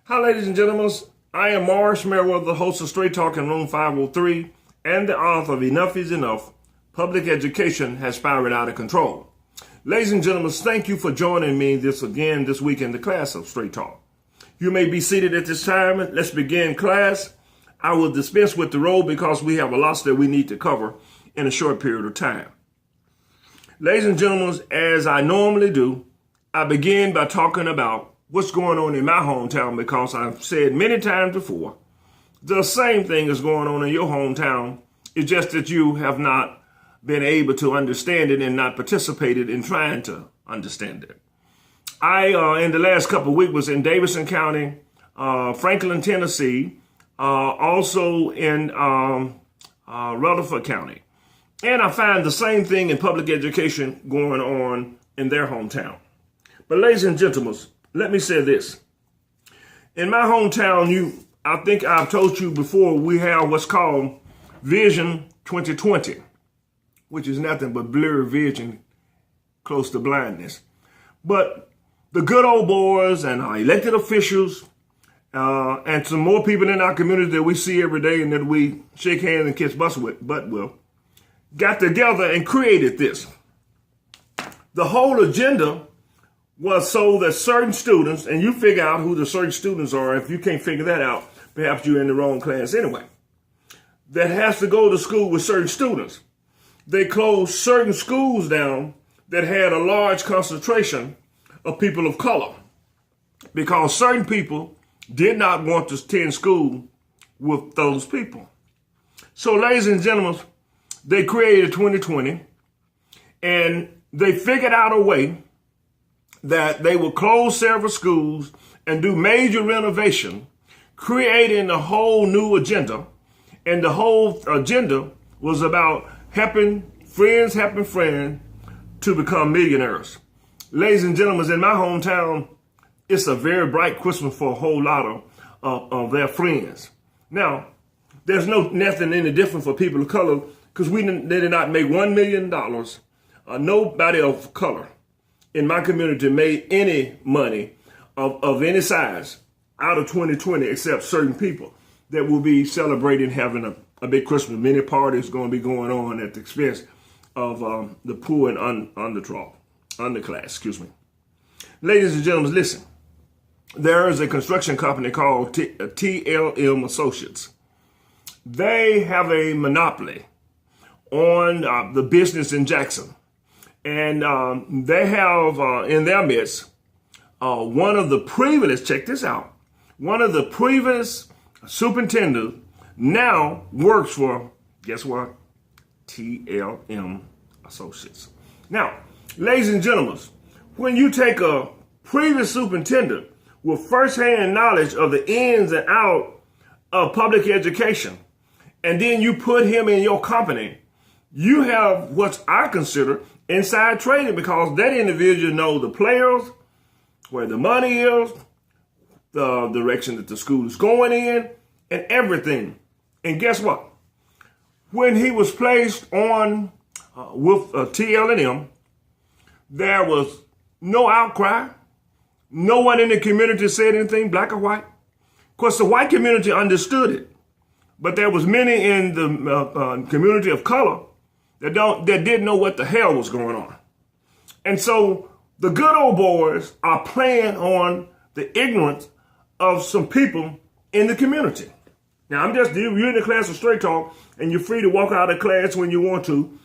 Hi, ladies and gentlemen. I am Morris Merriweather, the host of Straight Talk in Room 503 and the author of Enough is Enough. Public education has spiraled out of control. Ladies and gentlemen, thank you for joining me this week in the class of Straight Talk. You may be seated at this time. Let's begin class. I will dispense with the roll because we have a lot that we need to cover in a short period of time. Ladies and gentlemen, as I normally do, I begin by talking about what's going on in my hometown, because I've said many times before, the same thing is going on in your hometown. It's just that you have not been able to understand it and not participated in trying to understand it. I, in the last couple of weeks, was in Davidson County, Franklin, Tennessee, also in Rutherford County. And I find the same thing in public education going on in their hometown. But ladies and gentlemen, let me say this. In my hometown, I think I've told you before, we have what's called Vision 2020, which is nothing but blurred vision close to blindness. But the good old boys and our elected officials and some more people in our community that we see every day and that we shake hands and kiss butt with, got together and created this. The whole agenda was so that certain students, and you figure out who the certain students are. If you can't figure that out, perhaps you're in the wrong class anyway. That has to go to school with certain students. They closed certain schools down that had a large concentration of people of color because certain people did not want to attend school with those people. So, ladies and gentlemen, they created 2020 and they figured out a way that they will close several schools and do major renovation, creating a whole new agenda. And the whole agenda was about helping friends to become millionaires. Ladies and gentlemen, in my hometown, it's a very bright Christmas for a whole lot of their friends. Now, there's nothing any different for people of color because they did not make $1 million. Nobody of color in my community made any money of any size out of 2020 except certain people that will be celebrating having a big Christmas. Many parties going to be going on at the expense of the poor and underclass. Ladies and gentlemen, listen. There is a construction company called TLM Associates. They have a monopoly on the business in Jackson. And they have in their midst one of the previous, check this out, one of the previous superintendents now works for, guess what? TLM Associates. Now, ladies and gentlemen, when you take a previous superintendent with firsthand knowledge of the ins and outs of public education, and then you put him in your company, you have what I consider inside trading, because that individual knows the players, where the money is, the direction that the school is going in, and everything. And guess what? When he was placed on with TLM, there was no outcry. No one in the community said anything, black or white. Of course, the white community understood it, but there was many in the community of color that didn't know what the hell was going on. And so the good old boys are playing on the ignorance of some people in the community. Now, you're in the class of Straight Talk, and you're free to walk out of class when you want to.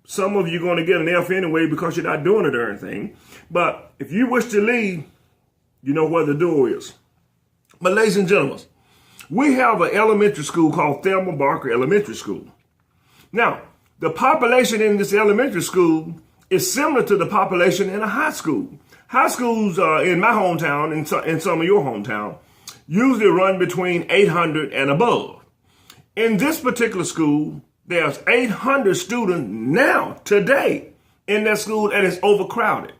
Some of you are going to get an F anyway because you're not doing it or anything. But if you wish to leave, you know where the door is. But ladies and gentlemen, we have an elementary school called Thelma Barker Elementary School. Now, the population in this elementary school is similar to the population in a high school. High schools in my hometown, in some of your hometown, usually run between 800 and above. In this particular school, there's 800 students now, today, in that school, and it's overcrowded.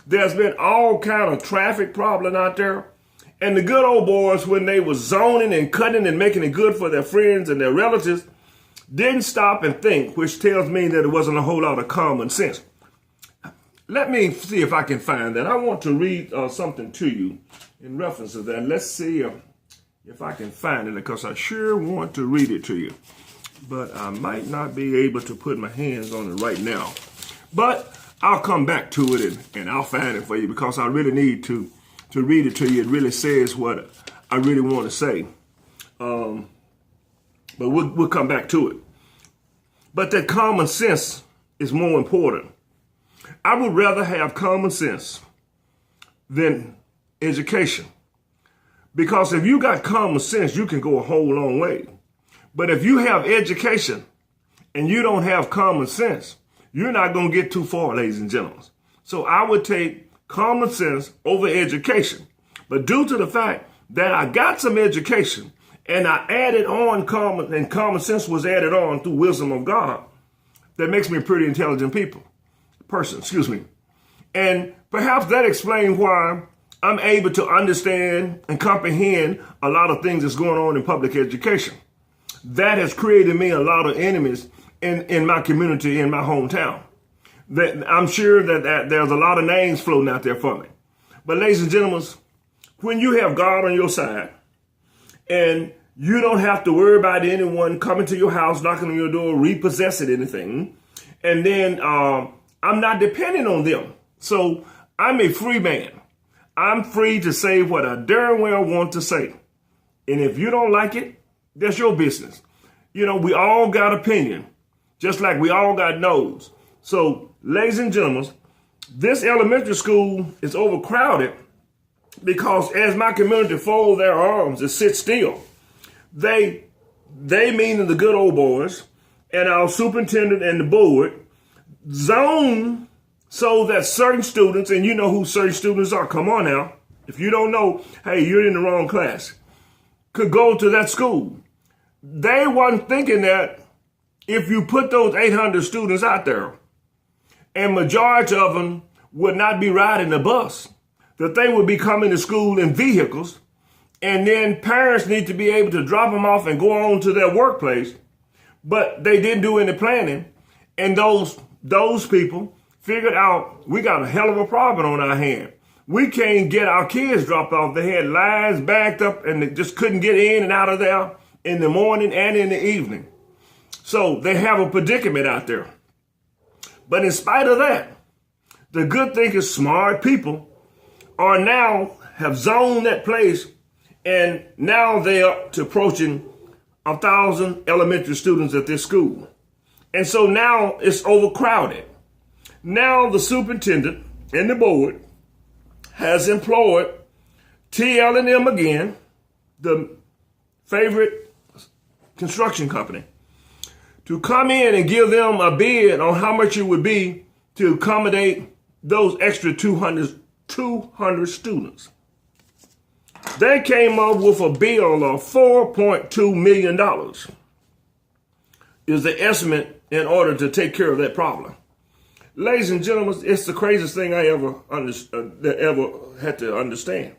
There's been all kind of traffic problem out there. And the good old boys, when they were zoning and cutting and making it good for their friends and their relatives, didn't stop and think, which tells me that it wasn't a whole lot of common sense. Let me see if I can find that. I want to read something to you in reference to that. Let's see. if I can find it, because I sure want to read it to you. But I might not be able to put my hands on it right now. But I'll come back to it and I'll find it for you, because I really need to read it to you. It really says what I really want to say. But we'll come back to it. But that common sense is more important. I would rather have common sense than education. Because if you got common sense, you can go a whole long way. But if you have education and you don't have common sense, you're not going to get too far, ladies and gentlemen. So I would take common sense over education. But due to the fact that I got some education and I added on common sense was added on through wisdom of God, that makes me a pretty intelligent person. And perhaps that explains why I'm able to understand and comprehend a lot of things that's going on in public education. That has created me a lot of enemies in my community, in my hometown. That I'm sure that there's a lot of names floating out there for me. But ladies and gentlemen, when you have God on your side and you don't have to worry about anyone coming to your house, knocking on your door, repossessing anything, and then I'm not depending on them. So I'm a free man. I'm free to say what I darn well want to say. And if you don't like it, that's your business. You know, we all got opinion, just like we all got nose. So, ladies and gentlemen, this elementary school is overcrowded because as my community fold their arms and sit still, they meaning the good old boys and our superintendent and the board zone so that certain students, and you know who certain students are, come on now. If you don't know, hey, you're in the wrong class, could go to that school. They weren't thinking that if you put those 800 students out there and majority of them would not be riding the bus, that they would be coming to school in vehicles, and then parents need to be able to drop them off and go on to their workplace. But they didn't do any planning, and those people figured out we got a hell of a problem on our hand. We can't get our kids dropped off. They had lines backed up and they just couldn't get in and out of there in the morning and in the evening. So they have a predicament out there. But in spite of that, the good thing is smart people are now have zoned that place, and now they are approaching 1,000 elementary students at this school. And so now it's overcrowded. Now the superintendent and the board has employed TL&M again, the favorite construction company, to come in and give them a bid on how much it would be to accommodate those extra 200 students. They came up with a bill of $4.2 million is the estimate in order to take care of that problem. Ladies and gentlemen, it's the craziest thing I ever had to understand.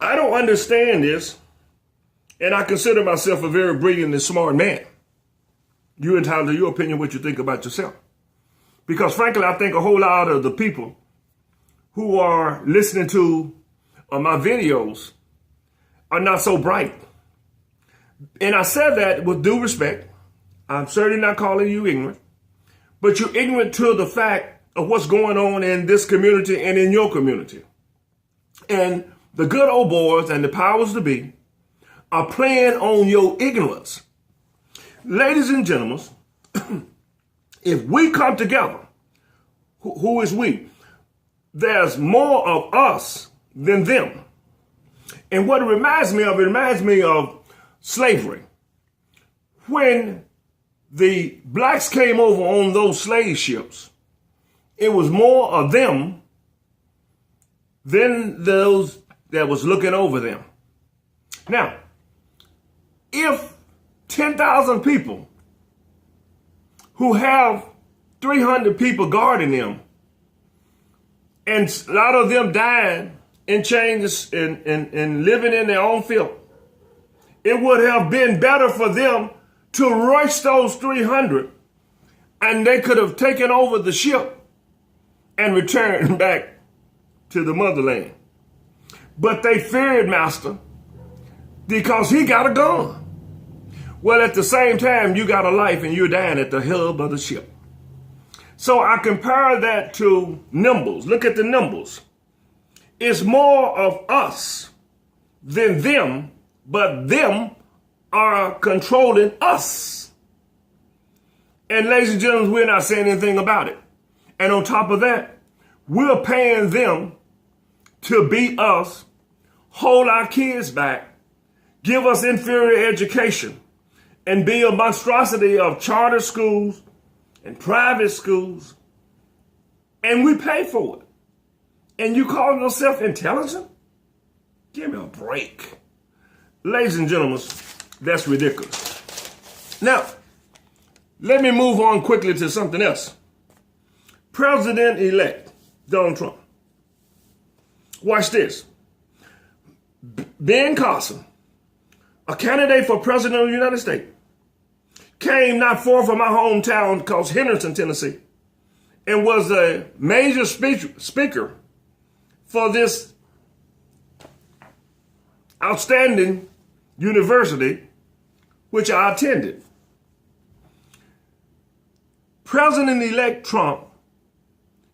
I don't understand this, and I consider myself a very brilliant and smart man. You're entitled to your opinion, what you think about yourself. Because frankly, I think a whole lot of the people who are listening to my videos are not so bright. And I said that with due respect. I'm certainly not calling you ignorant, but you're ignorant to the fact of what's going on in this community and in your community. And the good old boys and the powers to be are playing on your ignorance. Ladies and gentlemen, if we come together, who is we? There's more of us than them. And what it reminds me of slavery. When the blacks came over on those slave ships, it was more of them than those that was looking over them. Now, if 10,000 people who have 300 people guarding them, and a lot of them dying in chains and living in their own filth, it would have been better for them to rush those 300, and they could have taken over the ship and returned back to the motherland. But they feared, master, because he got a gun. Well, at the same time, you got a life and you're dying at the hub of the ship. So I compare that to numbers. Look at the numbers. It's more of us than them, but them are controlling us. And ladies and gentlemen, we're not saying anything about it. And on top of that, we're paying them to beat us, hold our kids back, give us inferior education, and be a monstrosity of charter schools and private schools. And we pay for it. And you call yourself intelligent? Give me a break. Ladies and gentlemen, that's ridiculous. Now, let me move on quickly to something else. President-elect Donald Trump. Watch this. Ben Carson, a candidate for president of the United States, came not far from my hometown called Henderson, Tennessee, and was a major speaker for this outstanding university, which I attended. President-elect Trump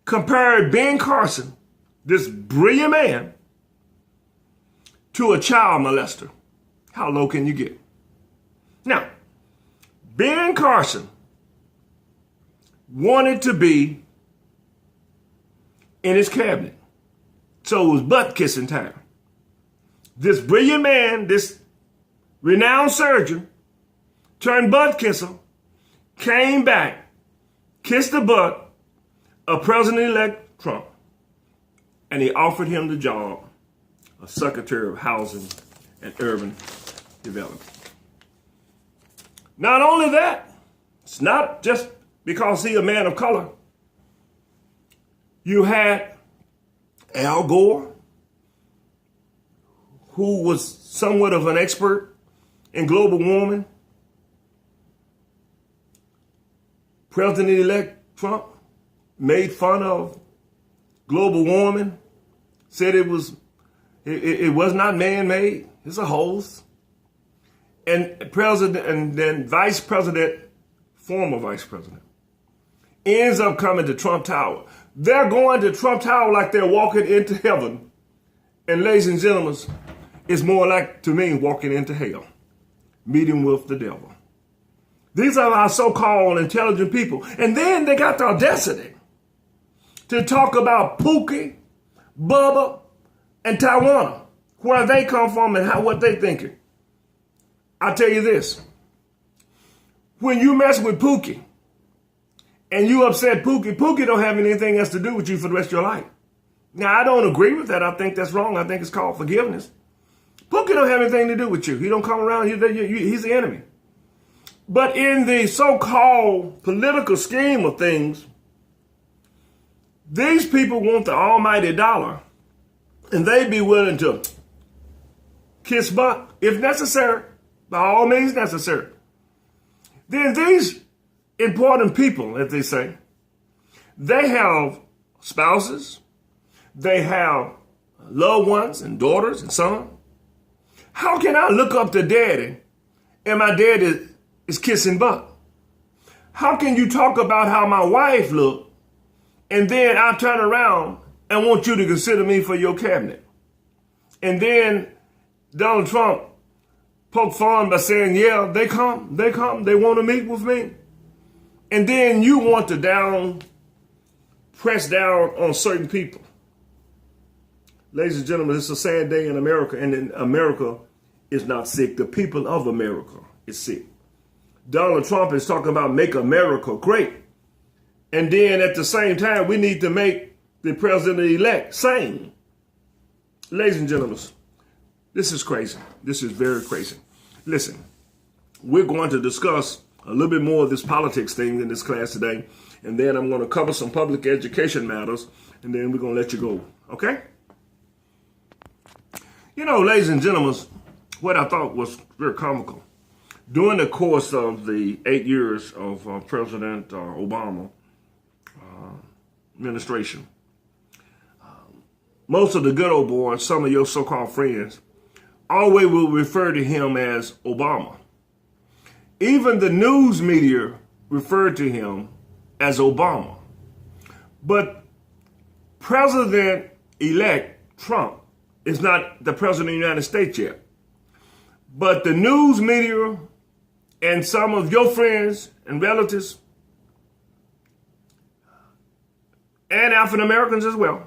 compared Ben Carson, this brilliant man, to a child molester. How low can you get? Now, Ben Carson wanted to be in his cabinet. So it was butt kissing time. This brilliant man, this renowned surgeon, turned butt kisser, came back, kissed the butt of President-elect Trump, and he offered him the job of Secretary of Housing and Urban Development. Not only that, it's not just because he's a man of color. You had Al Gore, who was somewhat of an expert in global warming. President-elect Trump made fun of global warming, said it was not man-made, it's a hoax. And president and then vice president, former vice president, ends up coming to Trump Tower. They're going to Trump Tower like they're walking into heaven. And ladies and gentlemen, it's more like, to me, walking into hell, meeting with the devil. These are our so-called intelligent people. And then they got the audacity to talk about Pookie, Bubba, and Tawana, where they come from and what they thinking. I tell you this, when you mess with Pookie and you upset Pookie, Pookie don't have anything else to do with you for the rest of your life. Now, I don't agree with that. I think that's wrong. I think it's called forgiveness. Pookie don't have anything to do with you. He don't come around. He's the enemy. But in the so-called political scheme of things, these people want the almighty dollar, and they be willing to kiss butt if necessary, by all means necessary. Then these important people, as they say, they have spouses, they have loved ones and daughters and sons. How can I look up to daddy and my daddy is kissing butt? How can you talk about how my wife looked and then I turn around and want you to consider me for your cabinet? And then Donald Trump poke fun by saying, yeah, they come, they want to meet with me. And then you want to press down on certain people. Ladies and gentlemen, it's a sad day in America, and in America is not sick. The people of America is sick. Donald Trump is talking about make America great. And then at the same time, we need to make the president-elect sane. Ladies and gentlemen, this is crazy. This is very crazy. Listen, we're going to discuss a little bit more of this politics thing in this class today. And then I'm going to cover some public education matters. And then we're going to let you go. Okay? You know, ladies and gentlemen, what I thought was very comical. During the course of the 8 years of President Obama administration, most of the good old boys, some of your so-called friends, always will refer to him as Obama. Even the news media referred to him as Obama. But President-elect Trump is not the President of the United States yet. But the news media and some of your friends and relatives and African Americans as well,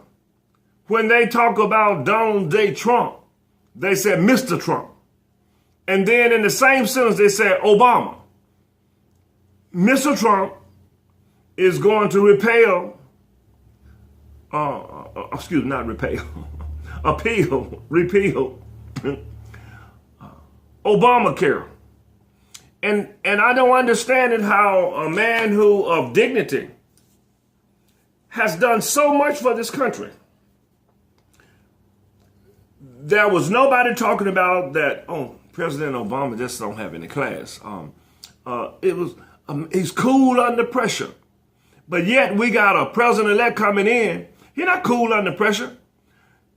when they talk about Donald J. Trump, they say Mr. Trump. And then in the same sentence, they say Obama. Mr. Trump is going to repeal Obamacare. And I don't understand it how a man who of dignity has done so much for this country. There was nobody talking about that, President Obama just don't have any class. He's cool under pressure. But yet we got a president-elect coming in. He's not cool under pressure.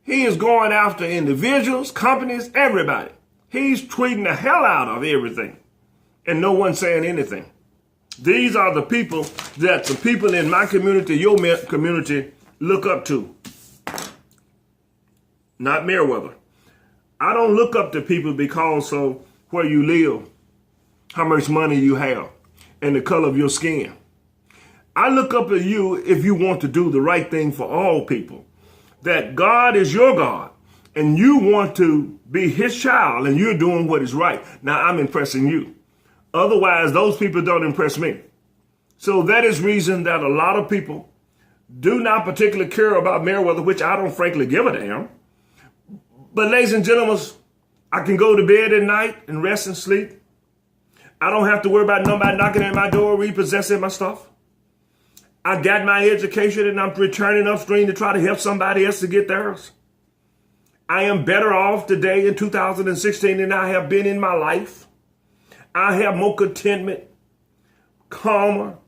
He is going after individuals, companies, everybody. He's tweeting the hell out of everything. And no one saying anything. These are the people that the people in my community, your community, look up to. Not Meriwether. I don't look up to people because of where you live, how much money you have, and the color of your skin. I look up at you if you want to do the right thing for all people. That God is your God, and you want to be his child, and you're doing what is right. Now, I'm impressing you. Otherwise, those people don't impress me. So that is reason that a lot of people do not particularly care about Meriwether, which I don't frankly give a damn. But ladies and gentlemen, I can go to bed at night and rest and sleep. I don't have to worry about nobody knocking at my door, repossessing my stuff. I got my education and I'm returning upstream to try to help somebody else to get theirs. I am better off today in 2016 than I have been in my life. I have more contentment, calmer,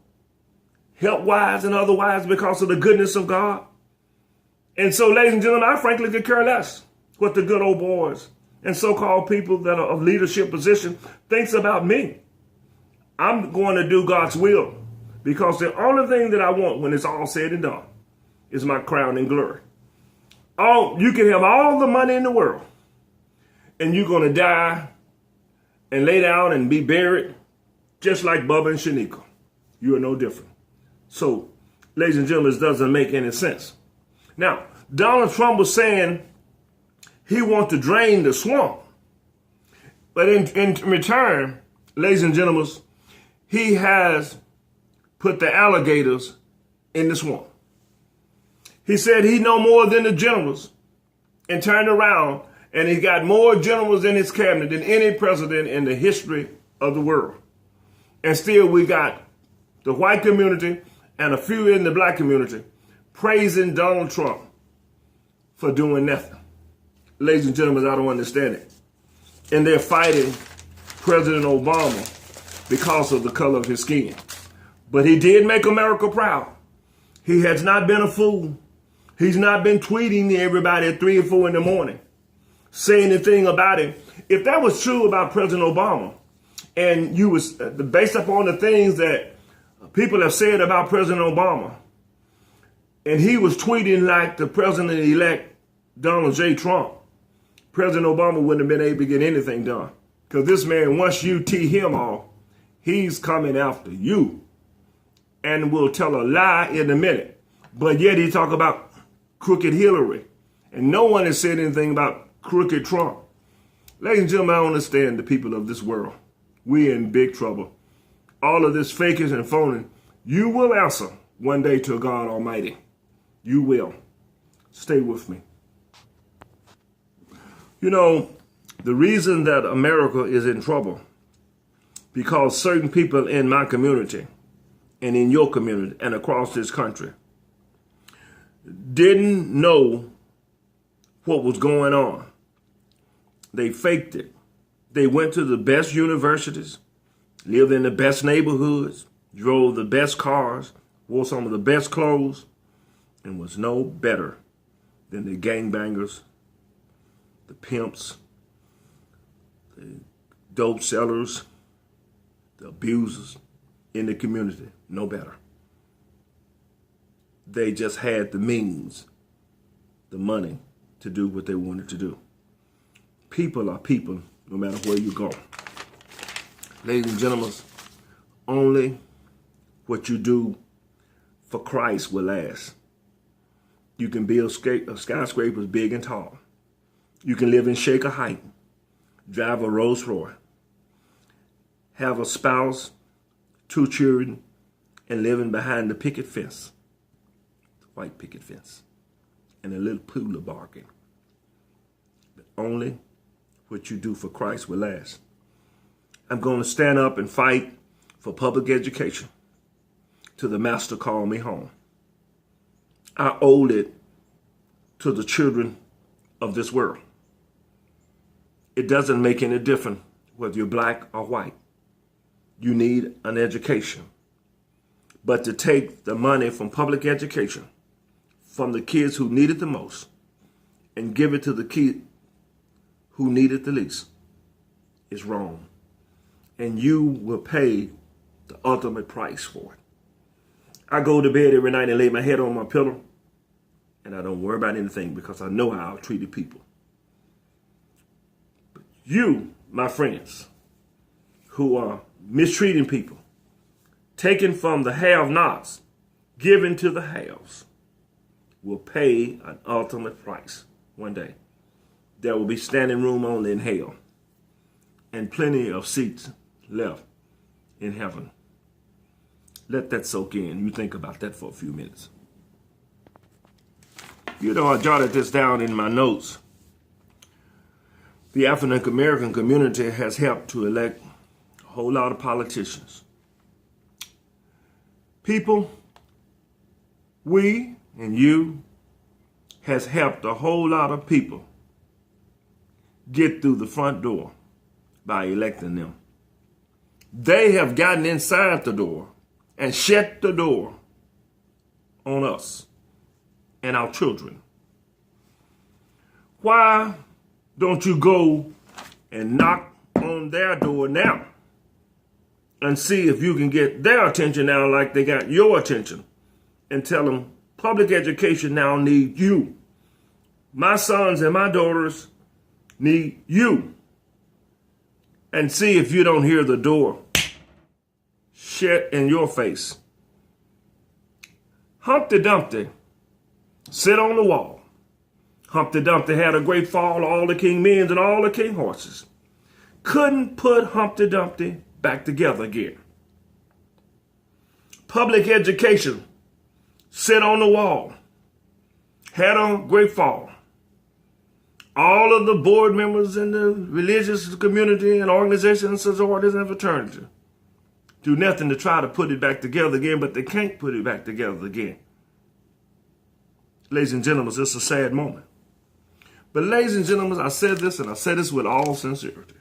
health-wise and otherwise because of the goodness of God. And so, ladies and gentlemen, I frankly could care less what the good old boys and so-called people that are of leadership position thinks about me. I'm going to do God's will because the only thing that I want when it's all said and done is my crown and glory. Oh, you can have all the money in the world and you're going to die and lay down and be buried just like Bubba and Shanika. You are no different. So, ladies and gentlemen, this doesn't make any sense. Now, Donald Trump was saying he wants to drain the swamp. But in return, ladies and gentlemen, he has put the alligators in the swamp. He said he know more than the generals and turned around and he got more generals in his cabinet than any president in the history of the world. And still we got the white community and a few in the black community praising Donald Trump for doing nothing. Ladies and gentlemen, I don't understand it. And they're fighting President Obama because of the color of his skin. But he did make America proud. He has not been a fool. He's not been tweeting everybody at 3 or 4 in the morning, saying anything about him. If that was true about President Obama, and you was based upon the things that people have said about President Obama, and he was tweeting like the president-elect Donald J. Trump, President Obama wouldn't have been able to get anything done. Because this man, once you tee him off, he's coming after you and will tell a lie in a minute. But yet he talk about crooked Hillary. And no one has said anything about crooked Trump. Ladies and gentlemen, I don't understand the people of this world. We're in big trouble. All of this faking and phoning, you will answer one day to God Almighty. You will. Stay with me. You know, the reason that America is in trouble, because certain people in my community and in your community and across this country didn't know what was going on. They faked it. They went to the best universities, lived in the best neighborhoods, drove the best cars, wore some of the best clothes, and was no better than the gangbangers, the pimps, dope sellers, the abusers in the community, no better. They just had the means, the money to do what they wanted to do. People are people no matter where you go. Ladies and gentlemen, only what you do for Christ will last. You can build skyscrapers big and tall. You can live in Shaker Heights, drive a Rolls Royce, have a spouse, 2 children, and living behind the picket fence, the white picket fence, and a little pool of bargain. But only what you do for Christ will last. I'm going to stand up and fight for public education till the master call me home. I owe it to the children of this world. It doesn't make any difference whether you're black or white. You need an education. But to take the money from public education, from the kids who need it the most, and give it to the kid who need it the least, is wrong. And you will pay the ultimate price for it. I go to bed every night and lay my head on my pillow, and I don't worry about anything because I know how I've treated people. But you, my friends, who are mistreating people, taken from the have-nots, given to the haves, will pay an ultimate price one day. There will be standing room only in hell and plenty of seats left in heaven. Let that soak in. You think about that for a few minutes. You know, I jotted this down in my notes. The African American community has helped to elect a whole lot of politicians. People, we and you has helped a whole lot of people get through the front door by electing them. They have gotten inside the door and shut the door on us and our children. Why don't you go and knock on their door now and see if you can get their attention now like they got your attention, and tell them public education now needs you. My sons and my daughters need you. And see if you don't hear the door shut in your face. Humpty Dumpty sit on the wall. Humpty Dumpty had a great fall, all the king men and all the king horses. Couldn't put Humpty Dumpty back together again. Public education sit on the wall. Had a great fall. All of the board members in the religious community and organizations, sororities, and fraternities do nothing to try to put it back together again, but they can't put it back together again. Ladies and gentlemen, it's a sad moment. But ladies and gentlemen, I said this, and I said this with all sincerity.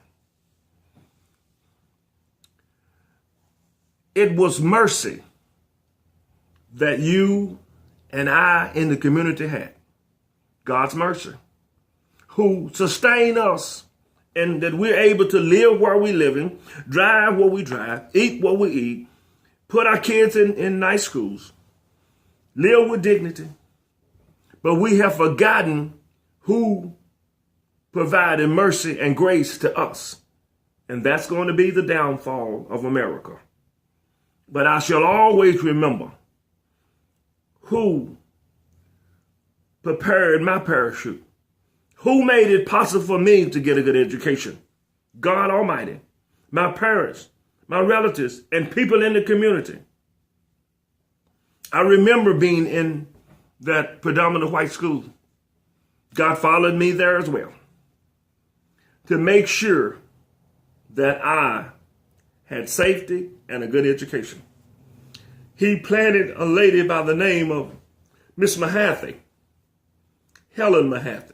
It was mercy that you and I in the community had. God's mercy, who sustain us, and that we're able to live where we live in, drive where we drive, eat what we eat, put our kids in nice schools, live with dignity. But we have forgotten who provided mercy and grace to us. And that's going to be the downfall of America. But I shall always remember who prepared my parachute. Who made it possible for me to get a good education? God Almighty, my parents, my relatives, and people in the community. I remember being in that predominant white school. God followed me there as well to make sure that I had safety and a good education. He planted a lady by the name of Miss Mahaffey, Helen Mahaffey,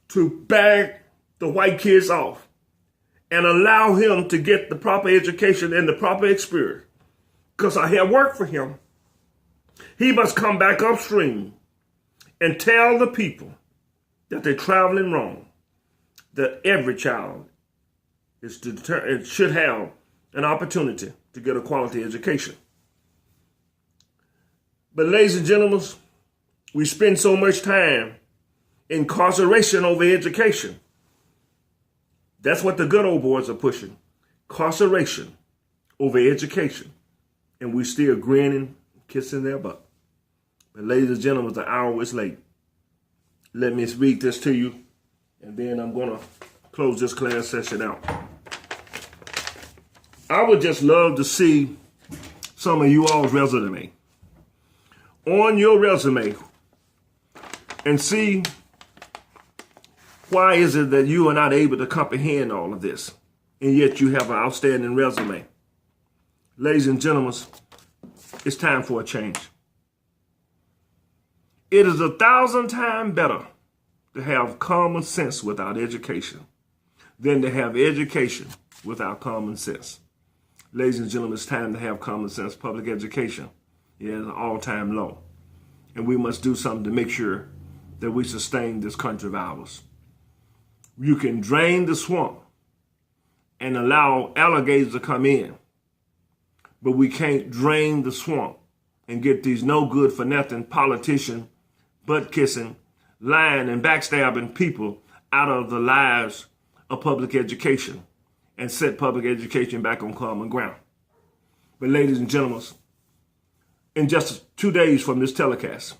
to back the white kids off and allow him to get the proper education and the proper experience. Because I had worked for him. He must come back upstream and tell the people that they're traveling wrong, that every child it should have an opportunity to get a quality education. But ladies and gentlemen, we spend so much time incarceration over education. That's what the good old boys are pushing. Incarceration over education. And we still grinning, kissing their butt. But ladies and gentlemen, the hour is late. Let me read this to you, and then I'm going to close this class session out. I would just love to see some of you all's resume. On your resume, and see why is it that you are not able to comprehend all of this, and yet you have an outstanding resume. Ladies and gentlemen, it's time for a change. It is 1,000 times better to have common sense without education than to have education without common sense. Ladies and gentlemen, it's time to have common sense. Public education is an all-time low. And we must do something to make sure that we sustain this country of ours. You can drain the swamp and allow alligators to come in, but we can't drain the swamp and get these no good for nothing politicians, butt kissing, lying and backstabbing people out of the lives of public education and set public education back on common ground. But ladies and gentlemen, in just 2 days from this telecast,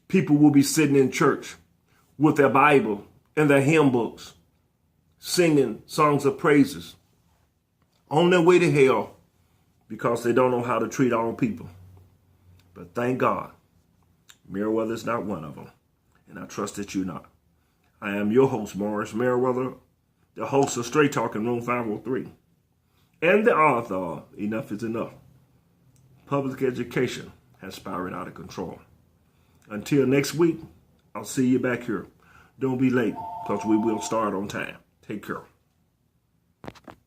people will be sitting in church with their Bible and their hymn books, singing songs of praises on their way to hell because they don't know how to treat our people. But thank God, Meriwether is not one of them, and I trust that you're not. I am your host, Morris Meriwether, the host of Straight Talking Room 503, and the author of Enough is Enough. Public education has spiraled out of control. Until next week, I'll see you back here. Don't be late, because we will start on time. Take care.